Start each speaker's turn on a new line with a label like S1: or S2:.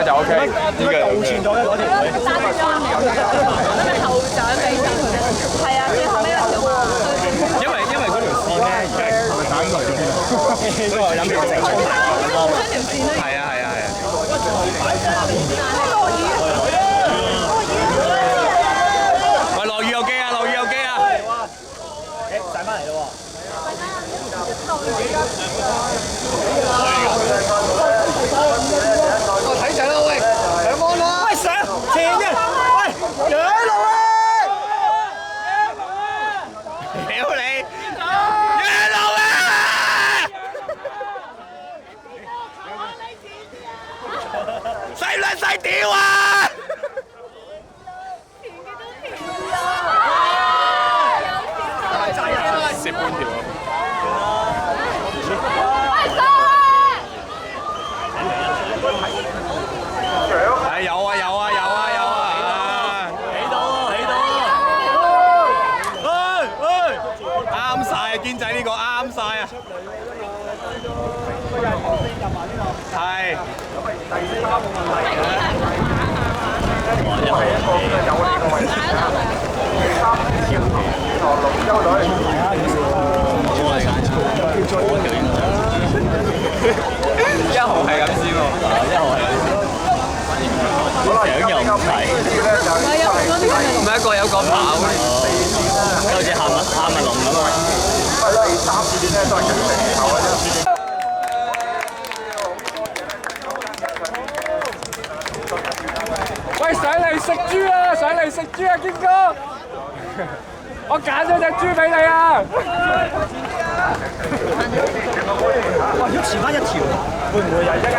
S1: 就 OK。
S2: 點解倒轉咗嘅嗰條女？
S3: 因為後掌俾咗佢哋。係啊，最後尾有條毛。
S1: 因為嗰條線咧，而家係咪打嚟咗？應該我諗住整出埋。係啊係啊係啊。喂，落雨有機啊！落雨有機啊！
S2: 誒，上翻嚟咯喎！
S4: 我睇齊啦，喂，上岸啦！
S2: 喂，上前嘅，喂，養路啊！
S1: 屌你！野路啊！使唔使屌啊？攝半條啊！係有啊有啊有啊有啊！
S2: 起到喎，起到喎！
S1: 啱晒啊，堅仔呢個啱晒啊！係。一號係咁先喎，
S2: 一號係相又唔齊，
S1: 唔係一個有個跑，
S2: 好似夏文龍咁啊！
S4: 喂，上嚟食豬啊！上嚟食豬啊，堅哥！我揀咗隻豬俾你啊！
S2: 哇，要遲翻一條，會唔會又一間